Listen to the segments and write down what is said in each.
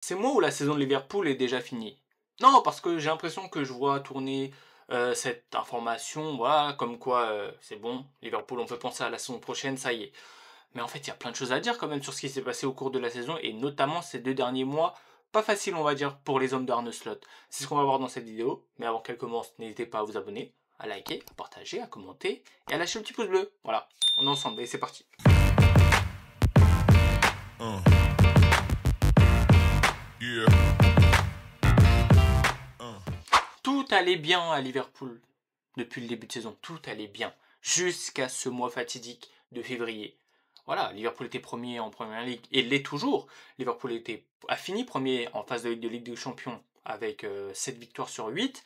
C'est moi ou la saison de Liverpool est déjà finie? Non, parce que j'ai l'impression que je vois tourner cette information, voilà, comme quoi c'est bon, Liverpool, on peut penser à la saison prochaine, ça y est. Mais en fait, il y a plein de choses à dire quand même sur ce qui s'est passé au cours de la saison, et notamment ces 2 derniers mois, pas facile on va dire pour les hommes d'Arne Slot. C'est ce qu'on va voir dans cette vidéo, mais avant qu'elle commence, n'hésitez pas à vous abonner, à liker, à partager, à commenter, et à lâcher le petit pouce bleu. Voilà, on est ensemble, et c'est parti. Yeah. Tout allait bien à Liverpool depuis le début de saison, tout allait bien, jusqu'à ce mois fatidique de février. Voilà, Liverpool était premier en Première Ligue, et l'est toujours. Liverpool a fini premier en phase de Ligue des Champions avec 7 victoires sur 8.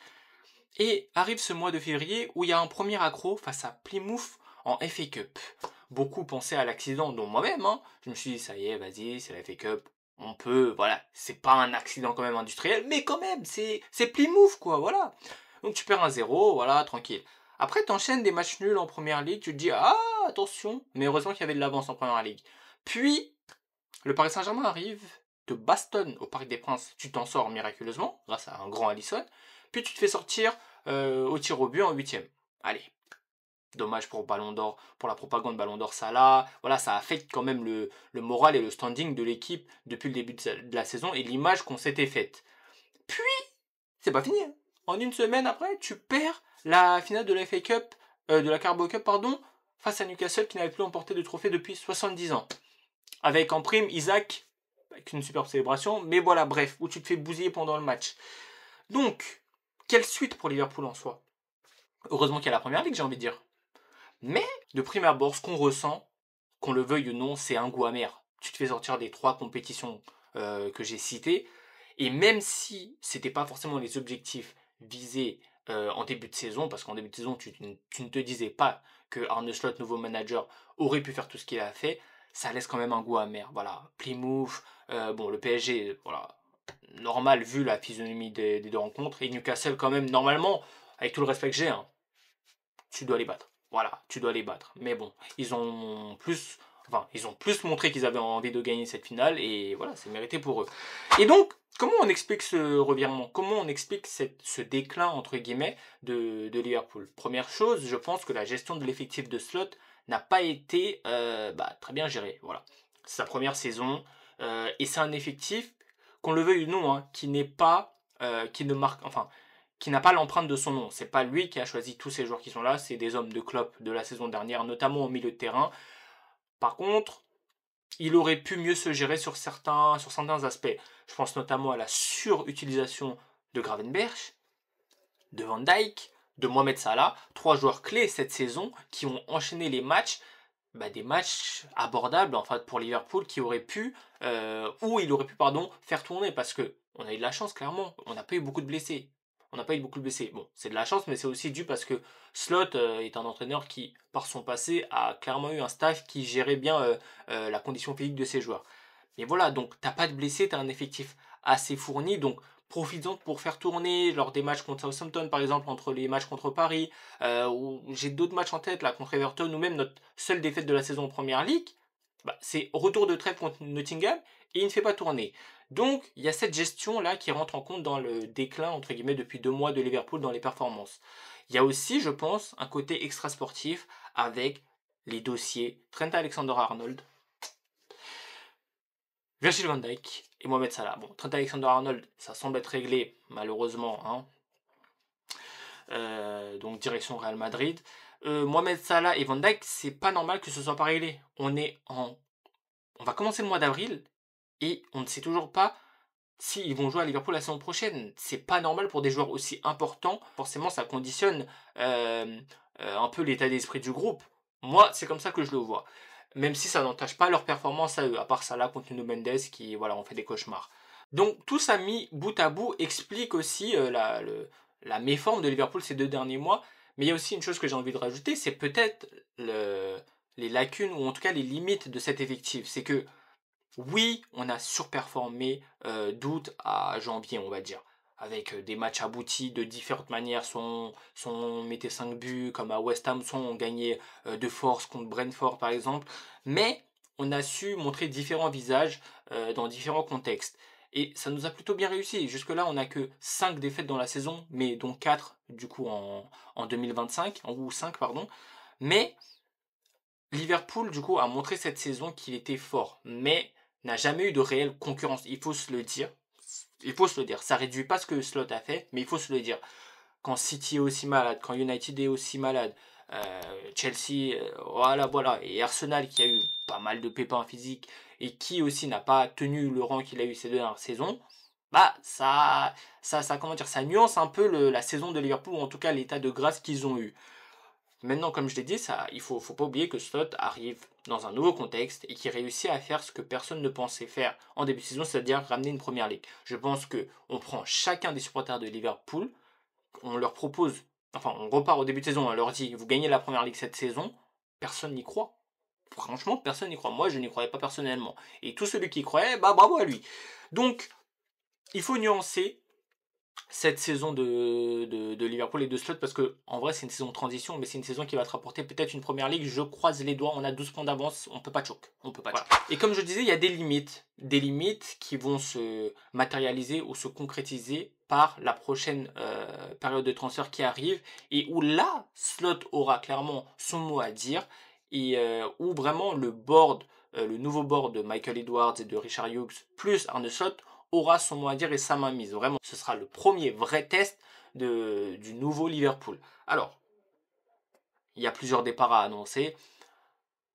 Et arrive ce mois de février où il y a un premier accro face à Plymouth en FA Cup. Beaucoup pensaient à l'accident, dont moi-même, hein. Je me suis dit, ça y est, vas-y, c'est la FA Cup. On peut, voilà, c'est pas un accident quand même industriel, mais quand même, c'est Plymouth, quoi, voilà. Donc tu perds 1-0, voilà, tranquille. Après, t'enchaînes des matchs nuls en Première Ligue, tu te dis, ah, attention, mais heureusement qu'il y avait de l'avance en Première Ligue. Puis, le Paris Saint-Germain arrive, te bastonne au Parc des Princes, tu t'en sors miraculeusement, grâce à un grand Alisson, puis tu te fais sortir au tir au but en 8ème. Allez, dommage pour Ballon d'Or, pour la propagande Ballon d'Or Salah. Voilà, ça affecte quand même le moral et le standing de l'équipe depuis le début de la saison et l'image qu'on s'était faite. Puis, c'est pas fini. Hein. En une semaine après, tu perds la finale de la FA Cup, de la Carabao Cup, pardon, face à Newcastle qui n'avait plus emporté de trophée depuis 70 ans. Avec en prime Isaac, avec une superbe célébration, mais voilà, bref, où tu te fais bousiller pendant le match. Donc, quelle suite pour Liverpool en soi? Heureusement qu'il y a la Première Ligue, j'ai envie de dire. Mais, de prime abord, ce qu'on ressent, qu'on le veuille ou non, c'est un goût amer. Tu te fais sortir des 3 compétitions que j'ai citées, et même si c'était pas forcément les objectifs visés en début de saison, parce qu'en début de saison, tu ne te disais pas que Arne Slot, nouveau manager, aurait pu faire tout ce qu'il a fait, ça laisse quand même un goût amer. Voilà, Plymouth, bon, le PSG, voilà, normal vu la physionomie des 2 rencontres, et Newcastle quand même, normalement, avec tout le respect que j'ai, hein, tu dois les battre. Voilà, tu dois les battre. Mais bon, ils ont plus montré qu'ils avaient envie de gagner cette finale et voilà, c'est mérité pour eux. Et donc, comment on explique ce revirement? Comment on explique ce déclin, entre guillemets, de Liverpool? Première chose, je pense que la gestion de l'effectif de Slot n'a pas été très bien gérée. Voilà. C'est sa première saison et c'est un effectif, qu'on le veuille ou non, hein, qui n'est pas, qui ne marque, enfin, qui n'a pas l'empreinte de son nom. C'est pas lui qui a choisi tous ces joueurs qui sont là, c'est des hommes de Klopp de la saison dernière, notamment au milieu de terrain. Par contre, il aurait pu mieux se gérer sur certains aspects. Je pense notamment à la surutilisation de Gravenberch, de Van Dijk, de Mohamed Salah, 3 joueurs clés cette saison qui ont enchaîné les matchs, des matchs abordables en fait pour Liverpool qui auraient pu, ou il aurait pu pardon, faire tourner parce que on a eu de la chance clairement, on n'a pas eu beaucoup de blessés. On n'a pas eu beaucoup de blessés. Bon, c'est de la chance, mais c'est aussi dû parce que Slot est un entraîneur qui, par son passé, a clairement eu un staff qui gérait bien la condition physique de ses joueurs. Mais voilà, donc t'as pas de blessés, t'as un effectif assez fourni, donc profites-en pour faire tourner lors des matchs contre Southampton, par exemple, entre les matchs contre Paris, ou j'ai d'autres matchs en tête, là, contre Everton, ou même notre seule défaite de la saison en Première Ligue, c'est retour de trêve contre Nottingham, et il ne fait pas tourner. Donc, il y a cette gestion-là qui rentre en compte dans le déclin, entre guillemets, depuis 2 mois de Liverpool dans les performances. Il y a aussi, je pense, un côté extra-sportif avec les dossiers Trent Alexander-Arnold, Virgil van Dijk et Mohamed Salah. Bon, Trent Alexander-Arnold, ça semble être réglé, malheureusement, hein. Donc direction Real Madrid. Mohamed Salah et Van Dijk, c'est pas normal que ce soit pas réglé. On va commencer le mois d'avril et on ne sait toujours pas s'ils vont jouer à Liverpool la saison prochaine. C'est pas normal pour des joueurs aussi importants. Forcément, ça conditionne un peu l'état d'esprit du groupe. Moi, c'est comme ça que je le vois. Même si ça n'entache pas leur performance à eux, à part Salah contre Nuno Mendes qui, voilà, ont fait des cauchemars. Donc tout ça mis bout à bout explique aussi la méforme de Liverpool ces 2 derniers mois. Mais il y a aussi une chose que j'ai envie de rajouter, c'est peut-être les lacunes ou en tout cas les limites de cet effectif. C'est que oui, on a surperformé d'août à janvier, on va dire. Avec des matchs aboutis de différentes manières. Soit on mettait 5 buts comme à West Ham, soit on gagnait de force contre Brentford par exemple. Mais on a su montrer différents visages dans différents contextes. Et ça nous a plutôt bien réussi. Jusque-là, on n'a que 5 défaites dans la saison, mais dont 4 du coup en 2025, ou 5 pardon. Mais Liverpool du coup a montré cette saison qu'il était fort, mais n'a jamais eu de réelle concurrence. Il faut se le dire. Il faut se le dire. Ça réduit pas ce que Slot a fait, mais il faut se le dire. Quand City est aussi malade, quand United est aussi malade, Chelsea, voilà, et Arsenal qui a eu pas mal de pépins physiques et qui aussi n'a pas tenu le rang qu'il a eu ces 2 dernières saisons, bah comment dire, ça nuance un peu la saison de Liverpool, ou en tout cas l'état de grâce qu'ils ont eu. Maintenant, comme je l'ai dit, il faut pas oublier que Slot arrive dans un nouveau contexte et qui réussit à faire ce que personne ne pensait faire en début de saison, c'est-à-dire ramener une première ligue. Je pense que on prend chacun des supporters de Liverpool, on leur propose, enfin on repart au début de saison, on leur dit vous gagnez la première ligue cette saison, personne n'y croit. Franchement, personne n'y croit. Moi, je n'y croyais pas personnellement. Et tout celui qui y croyait, bah bravo à lui. Donc, il faut nuancer cette saison de Liverpool et de Slot, parce que en vrai c'est une saison de transition, mais c'est une saison qui va te rapporter peut-être une première ligue. Je croise les doigts, on a 12 points d'avance, on peut pas choke, on peut pas choke. Et comme je disais, il y a des limites qui vont se matérialiser ou se concrétiser par la prochaine période de transfert qui arrive, et où là Slot aura clairement son mot à dire, et où vraiment le nouveau board de Michael Edwards et de Richard Hughes plus Arne Slot aura son mot à dire et sa main mise. Vraiment, ce sera le premier vrai test du nouveau Liverpool. Alors, il y a plusieurs départs à annoncer.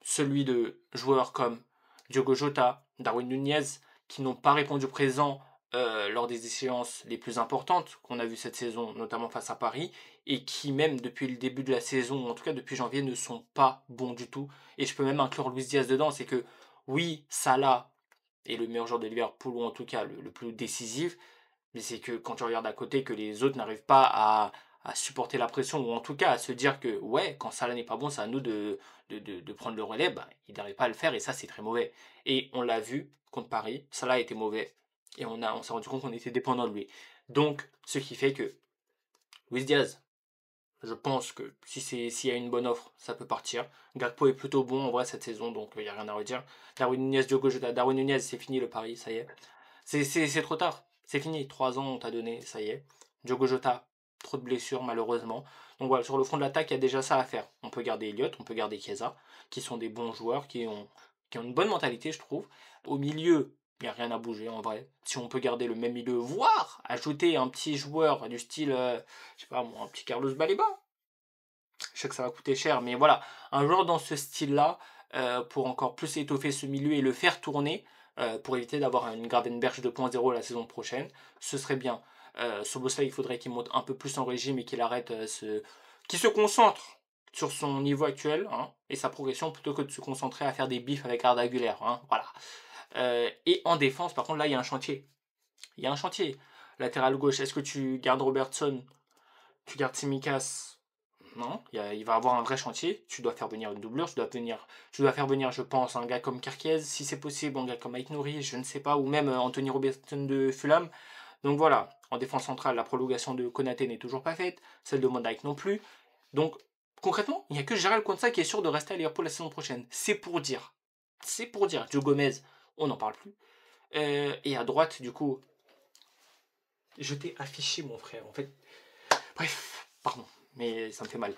Celui de joueurs comme Diogo Jota, Darwin Nunez, qui n'ont pas répondu présent lors des échéances les plus importantes qu'on a vues cette saison, notamment face à Paris, et qui même depuis le début de la saison, en tout cas depuis janvier, ne sont pas bons du tout. Et je peux même inclure Luis Diaz dedans, c'est que oui, Salah est le meilleur joueur de Liverpool, ou en tout cas le plus décisif, mais c'est que quand tu regardes à côté que les autres n'arrivent pas à supporter la pression, ou en tout cas à se dire que ouais, quand Salah n'est pas bon, c'est à nous de prendre le relais, bah, ils n'arrivent pas à le faire, et ça c'est très mauvais. Et on l'a vu contre Paris, Salah était mauvais, et on s'est rendu compte qu'on était dépendant de lui. Donc, ce qui fait que Luis Diaz, je pense que s'il y a une bonne offre, ça peut partir. Gakpo est plutôt bon en vrai cette saison, donc il n'y a rien à redire. Darwin Nunez, Diogo Jota, Darwin Nunez, c'est fini le pari, ça y est. C'est trop tard, c'est fini. 3 ans on t'a donné, ça y est. Diogo Jota, trop de blessures malheureusement. Donc voilà, sur le front de l'attaque, il y a déjà ça à faire. On peut garder Elliott, on peut garder Chiesa, qui sont des bons joueurs, qui ont une bonne mentalité, je trouve. Au milieu, il n'y a rien à bouger en vrai. Si on peut garder le même milieu, voire ajouter un petit joueur du style, je sais pas moi, un petit Carlos Baleba. Je sais que ça va coûter cher, mais voilà, un joueur dans ce style-là, pour encore plus étoffer ce milieu et le faire tourner, pour éviter d'avoir une Gravenberch 2.0 la saison prochaine, ce serait bien. Szoboszlai, il faudrait qu'il monte un peu plus en régime et qu'il arrête qu'il se concentre sur son niveau actuel, hein, et sa progression, plutôt que de se concentrer à faire des bifs avec Arda Güler, hein, voilà. Et en défense, par contre, là, il y a un chantier. Il y a un chantier. Latéral gauche, est-ce que tu gardes Robertson? Tu gardes Tsimikas? Non, il va avoir un vrai chantier. Tu dois faire venir une doublure, tu dois faire venir, je pense, un gars comme Kerkez, si c'est possible, un gars comme Mike Nouri, je ne sais pas, ou même Anthony Robertson de Fulham. Donc voilà, en défense centrale, la prolongation de Konaté n'est toujours pas faite, celle de Mondayk non plus. Donc concrètement, il n'y a que Gérald Konsa qui est sûr de rester à Liverpool la saison prochaine. C'est pour dire. C'est pour dire. Joe Gomez, on n'en parle plus. Et à droite, du coup, je t'ai affiché mon frère, en fait. Bref, pardon, mais ça me fait mal.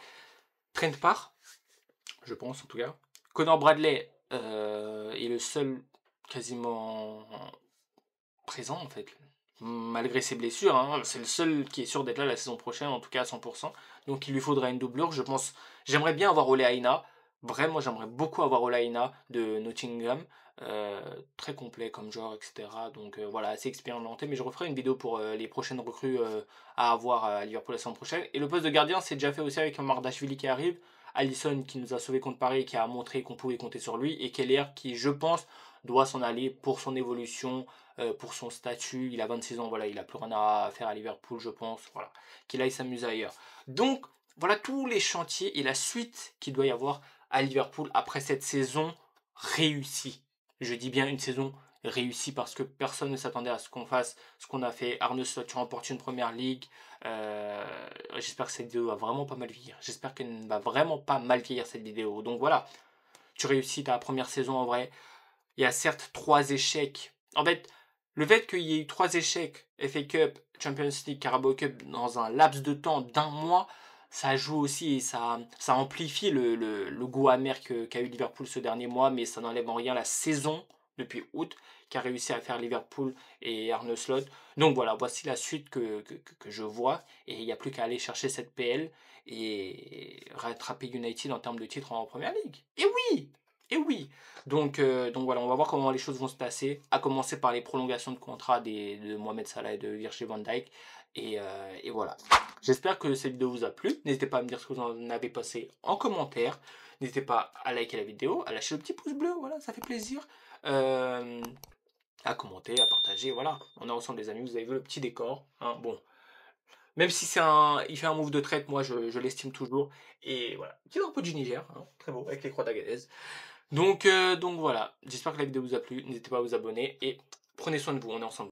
Trent part, je pense en tout cas. Connor Bradley est le seul quasiment présent en fait, malgré ses blessures. Hein, c'est le seul qui est sûr d'être là la saison prochaine, en tout cas à 100%. Donc il lui faudra une doublure, je pense. J'aimerais bien avoir Ole Aina. Vraiment, j'aimerais beaucoup avoir Ole Aina de Nottingham. Très complet comme joueur, etc. Donc voilà, assez expérimenté. Mais je referai une vidéo pour les prochaines recrues à avoir à Liverpool la saison prochaine. Et le poste de gardien, c'est déjà fait aussi avec un Mardashvili qui arrive. Alisson qui nous a sauvé contre Paris, qui a montré qu'on pouvait compter sur lui. Et Keller qui, je pense, doit s'en aller pour son évolution, pour son statut. Il a 26 ans, voilà, il n'a plus rien à faire à Liverpool, je pense. Voilà, qu'il aille s'amuser ailleurs. Donc, voilà tous les chantiers et la suite qu'il doit y avoir à Liverpool après cette saison réussie. Je dis bien une saison réussie parce que personne ne s'attendait à ce qu'on fasse ce qu'on a fait. Arne Slot, tu remportes une première ligue. J'espère que cette vidéo va vraiment pas mal vieillir. J'espère qu'elle ne va vraiment pas mal vieillir cette vidéo. Donc voilà, tu réussis ta première saison en vrai. Il y a certes 3 échecs. En fait, Le fait qu'il y ait eu 3 échecs, FA Cup, Champions League, Carabao Cup, dans un laps de temps d'1 mois, ça joue aussi et ça amplifie le goût amer qu'a eu Liverpool ce dernier mois, mais ça n'enlève en rien la saison depuis août qu'a réussi à faire Liverpool et Arne Slot. Donc voilà, voici la suite que je vois et il n'y a plus qu'à aller chercher cette PL et rattraper United en termes de titres en Première Ligue. Et oui! Et oui! Donc voilà, on va voir comment les choses vont se passer, à commencer par les prolongations de contrat de Mohamed Salah et de Virgil van Dijk. Et voilà. J'espère que cette vidéo vous a plu. N'hésitez pas à me dire ce que vous en avez passé en commentaire. N'hésitez pas à liker la vidéo, à lâcher le petit pouce bleu, voilà, ça fait plaisir. À commenter, à partager, voilà. On est ensemble les amis, vous avez vu le petit décor. Hein, bon, même si il fait un move de traite, moi je l'estime toujours. Et voilà, petit drapeau du Niger, hein, très beau, avec les croix d'Agadez. Donc voilà, j'espère que la vidéo vous a plu. N'hésitez pas à vous abonner et prenez soin de vous, on est ensemble.